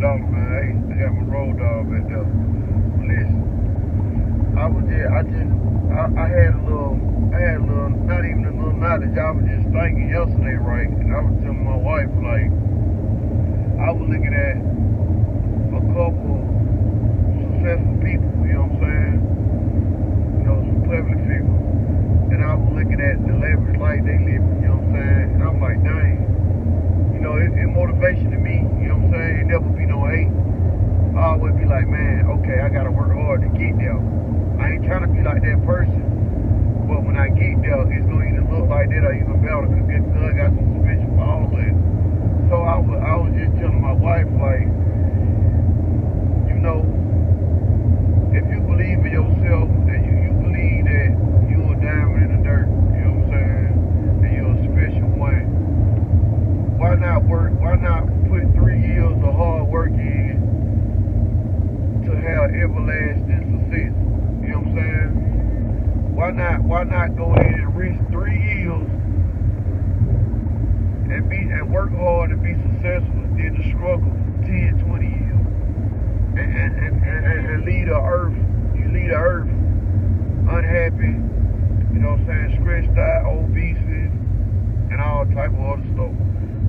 dollar, man. Hey, I got my road dog back there. Listen, I had a little, not even a little knowledge. I was just thinking yesterday, right? And I was telling my wife, like, I was looking at a couple successful people, you know what I'm saying? You know, some public figures. And I was looking at the lavish life they live, you know what I'm saying? And I'm like, dang. You know, it's motivation to me, you know what I'm saying? It never be no hate. I always be like, man, okay, I gotta work hard to get there. I ain't trying to be like that person, but when I get there, it's gonna either look like that or even better, because good God got some submission for all of it. So I was just telling my wife, like, you know, if you believe in yourself and you believe that you're a diamond in the dirt, you know what I'm saying, and you're a special one, why not put 3 years of hard work in to have everlasting success? You know what I'm saying? Why not go ahead and risk 3 years and work hard and be successful, then to struggle 10, 20 years and leave the earth. You leave the earth unhappy, you know what I'm saying, stressed out, obesity, and all type of other stuff.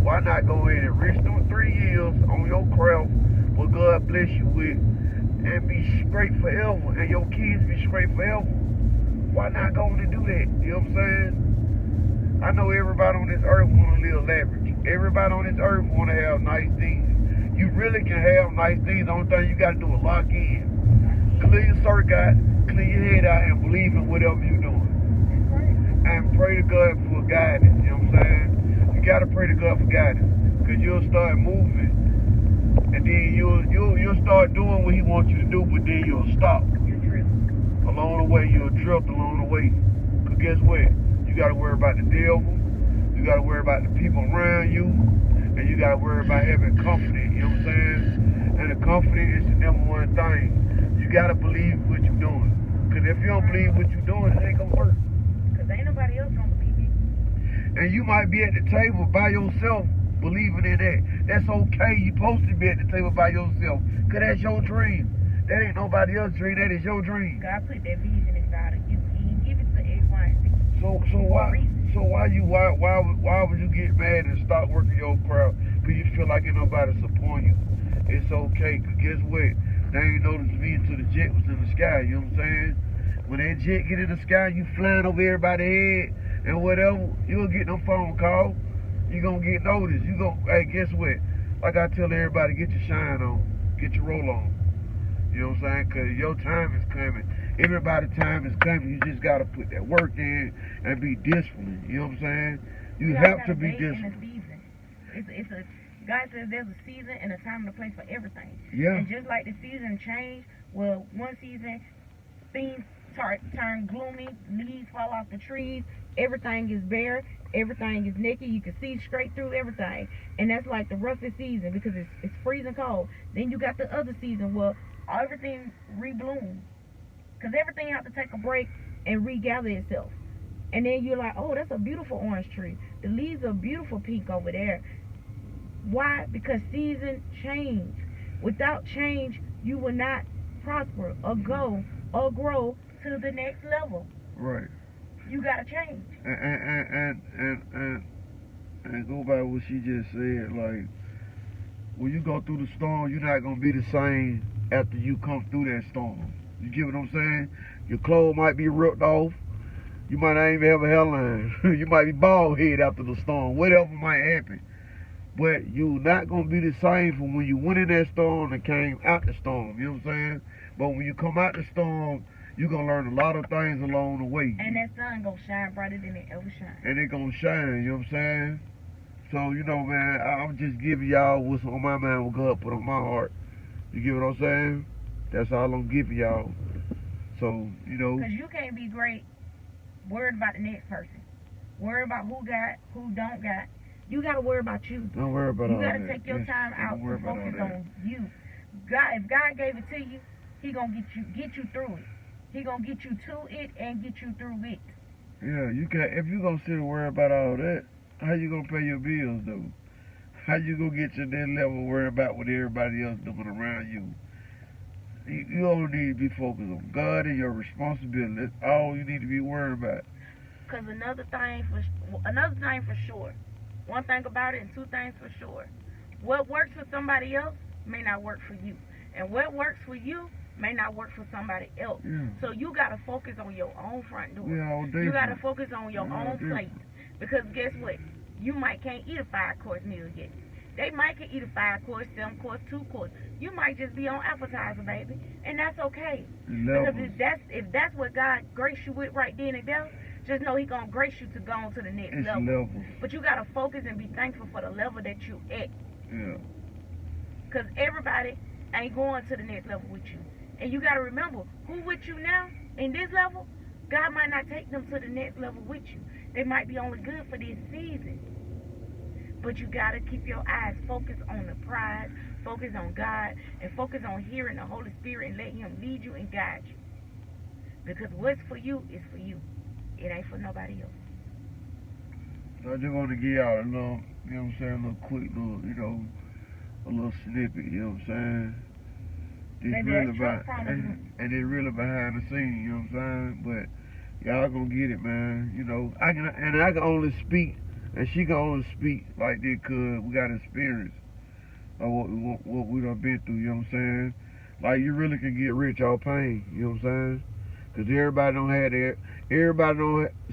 Why not go ahead and risk them 3 years on your craft, what God bless you with, and be straight forever, and your kids be straight forever? Why not go on and do that? You know what I'm saying? I know everybody on this earth want to live lavish. Everybody on this earth want to have nice things. You really can have nice things. The only thing you got to do is lock in. Clear your circuit out, clear your head out, and believe in whatever you're doing. And pray to God for guidance. You know what I'm saying? You got to pray to God for guidance, because you'll start moving, and then you'll start doing what He wants you to do, but then you'll stop. Along the way, you'll drift along the way. Because guess what? You got to worry about the devil. You got to worry about the people around you. And you got to worry about having confidence. You know what I'm saying? And the confidence is the number one thing. You got to believe what you're doing. Because if you don't believe what you're doing, it ain't going to work. Because ain't nobody else going to believe it. And you might be at the table by yourself believing in that. That's okay. You're supposed to be at the table by yourself. Because that's your dream. That ain't nobody else's dream. That is your dream. God put that vision inside of you. He didn't give it to X, Y, and Z. So why would you get mad and stop working your craft? Because you feel like ain't nobody supporting you. It's okay. Because guess what? They ain't noticed me until the jet was in the sky. You know what I'm saying? When that jet get in the sky, you flying over everybody's head and whatever, you'll get no phone call. You gonna get noticed. Hey, guess what? Like I tell everybody, get your shine on. Get your roll on. You know what I'm saying? Because your time is coming. Everybody's time is coming. You just got to put that work in and be disciplined. You know what I'm saying? You have to be disciplined. God says there's a season and a time and a place for everything. Yeah. And just like the season change, well, one season things turn gloomy, leaves fall off the trees, everything is bare, everything is naked, you can see straight through everything. And that's like the roughest season, because it's freezing cold. Then you got the other season where everything reblooms, because everything has to take a break and regather itself. And then you're like, oh, that's a beautiful orange tree. The leaves are beautiful pink over there. Why? Because seasons change. Without change, you will not prosper or go or grow to the next level. Right. You gotta change. And go by what she just said. Like, when you go through the storm, you're not gonna be the same after you come through that storm. You get what I'm saying? Your clothes might be ripped off. You might not even have a hairline. You might be bald head after the storm. Whatever might happen. But you're not going to be the same from when you went in that storm and came out the storm. You know what I'm saying? But when you come out the storm, you're going to learn a lot of things along the way. And that sun going to shine brighter than it ever shines. And it going to shine, you know what I'm saying? So, you know, man, I'm just giving y'all what's on my mind, what God put on my heart. You get what I'm saying? That's all I'm giving y'all. So, you know. Because you can't be great worried about the next person. Worry about who got, who don't got. You got to worry about you. Don't worry about all that. You got to take your time out to focus on you. God, if God gave it to you, He gonna get you through it. He gonna get you to it and get you through it. Yeah, you can. If you gonna sit and worry about all that, how you gonna pay your bills though? How you gonna get to that level worrying about what everybody else doing around you? You only need to be focused on God and your responsibility. That's all you need to be worried about. Cause another thing for sure. One thing about it, and two things for sure. What works for somebody else may not work for you, and what works for you may not work for somebody else. Yeah. So you gotta focus on your own front door. We all You gotta different. focus on your We all own different. plate. Because guess what? You might can't eat a 5-course meal yet. They might can eat a 5-course, 7-course, 2-course. You might just be on appetizer, baby, and that's okay. Because Levels. if that's what God graced you with right then and there, just know He gonna grace you to go on to the next It's level. levels. But you gotta focus and be thankful for the level that you at. Yeah. Because everybody ain't going to the next level with you. And you got to remember, who with you now in this level, God might not take them to the next level with you. They might be only good for this season. But you got to keep your eyes focused on the prize, focus on God, and focus on hearing the Holy Spirit and let Him lead you and guide you. Because what's for you is for you. It ain't for nobody else. I just want to give y'all a little, you know what I'm saying, a little quick little, a little snippet, you know what I'm saying? It's Maybe really that's Trump promising. and it's really behind the scenes, you know what I'm saying? But y'all gonna get it, man. I can only speak, and she can only speak like this because we got experience of what we done been through, you know what I'm saying? Like, you really can get rich off pain, you know what I'm saying? Because everybody don't have that.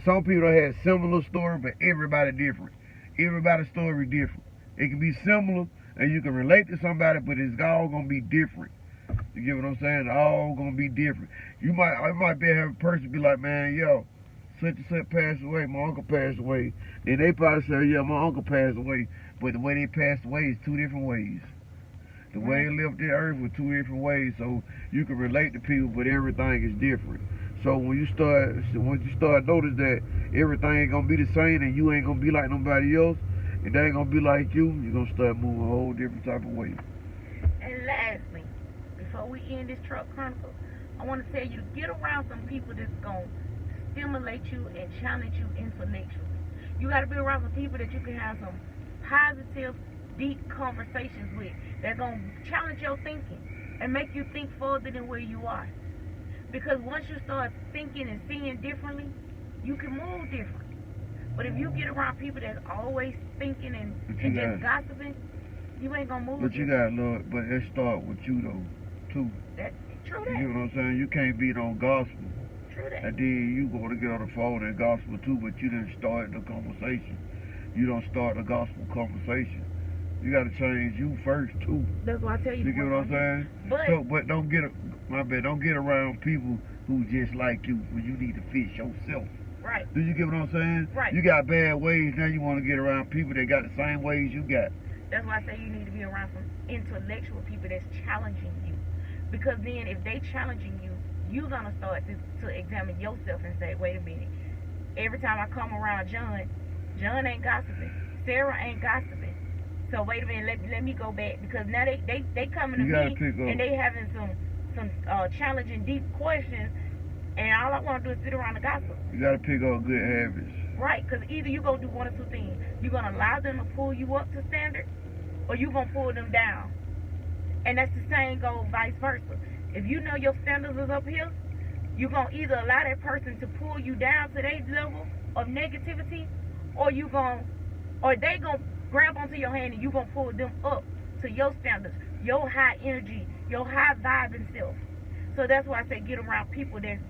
Some people don't have similar story, but everybody different. Everybody's story different. It can be similar, and you can relate to somebody, but it's all gonna be different. You get what I'm saying? All gonna be different. I might be have a person be like, man, yo, such and such passed away, my uncle passed away. Then they probably say, yeah, my uncle passed away, but the way they passed away is two different ways. The way they left the earth was two different ways, so you can relate to people, but everything is different. So when you start notice that everything ain't gonna be the same, and you ain't gonna be like nobody else, and they ain't gonna be like you, you're gonna start moving a whole different type of way. And lastly, before we end this Truck Chronicle, I want to tell you to get around some people that's going to stimulate you and challenge you intellectually. You got to be around some people that you can have some positive, deep conversations with that's going to challenge your thinking and make you think further than where you are. Because once you start thinking and seeing differently, you can move different. But if you get around people that's always thinking and just gossiping, you ain't gonna move. But you gotta love, but it start with you though, too. That's true. You know what I'm saying? You can't be no gospel. True that. And then you gonna get on the phone and gospel too, but you didn't start the conversation. You don't start the gospel conversation. You gotta change you first too. That's why I tell you. You get what I'm saying? But don't get around people who just like you when you need to fix yourself. Right. Do you get what I'm saying? Right. You got bad ways, now you want to get around people that got the same ways you got. That's why I say you need to be around some intellectual people that's challenging you. Because then if they challenging you, you're going to start to examine yourself and say, wait a minute. Every time I come around John ain't gossiping. Sarah ain't gossiping. So wait a minute, let me go back. Because now they coming to me and they having some challenging deep questions. And all I want to do is sit around and gossip. You got to pick up good habits. Right, because either you're going to do one or two things. You're going to allow them to pull you up to standard, or you're going to pull them down. And that's the same goes vice versa. If you know your standards is up here, you're going to either allow that person to pull you down to their level of negativity, or they going to grab onto your hand and you're going to pull them up to your standards, your high energy, your high vibing self. So that's why I say get around people that's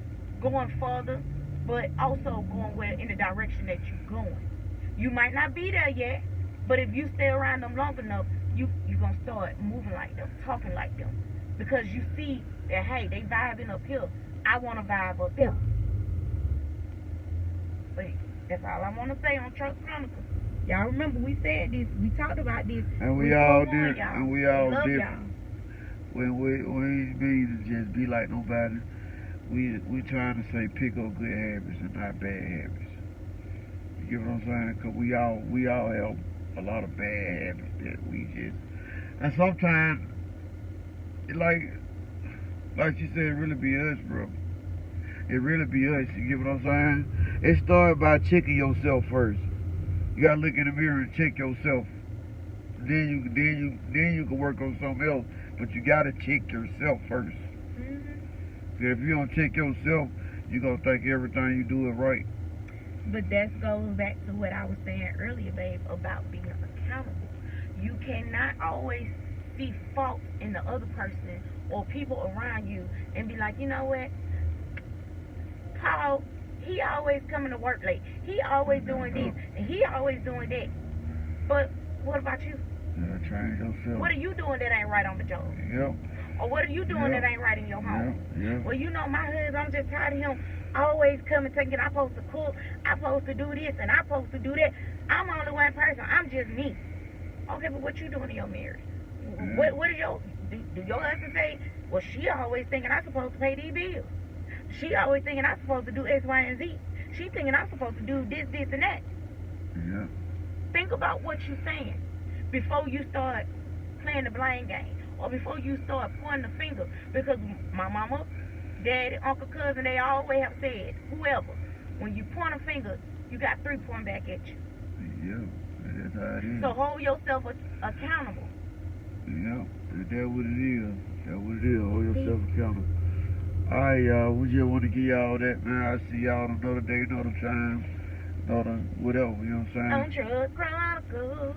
going further, but also going in the direction that you're going. You might not be there yet, but if you stay around them long enough, you're going to start moving like them, talking like them. Because you see that, hey, they vibing up here. I want to vibe up here. But that's all I want to say on Truck Chronicles. Y'all remember we said this, we talked about this. And we all different. And we all love different. When we be to just be like nobody, we trying to say pick up good habits and not bad habits. You get what I'm saying? Because we all have a lot of bad habits that we just, and sometimes, like you said, it really be us, bro. It really be us. You get what I'm saying? It started by checking yourself first. You gotta look in the mirror and check yourself. then you can work on something else. But you gotta check yourself first. If you don't check yourself, you're gonna think everything you do is right. But that goes back to what I was saying earlier, babe, about being accountable. You cannot always see fault in the other person or people around you and be like, you know what, Paul, he always coming to work late. He always doing this and he always doing that. But what about you? Yeah, change yourself. What are you doing that ain't right on the job? Yep. Or what are you doing Yep. that ain't right in your home? Yep. Well, you know, my husband, I'm just tired of him always coming thinking I'm supposed to cook, I'm supposed to do this, and I'm supposed to do that. I'm only one person. I'm just me. Okay, but what you doing in your marriage? What is your, do your husband say, well, she always thinking I'm supposed to pay these bills. She always thinking I'm supposed to do X, Y, and Z. She thinking I'm supposed to do this, this, and that. Yeah. Think about what you're saying before you start playing the blame game or before you start pointing the finger. Because my mama, daddy, uncle, cousin, they always have said, whoever, when you point a finger, you got 3 pointing back at you. Yeah. That's how it is. So hold yourself accountable. Yeah. That's what it is. That's what it is. Hold yourself accountable. Alright, y'all. We just want to give y'all that, man. I'll see y'all another day, another time, another whatever, you know what I'm saying? On Truck Chronicles.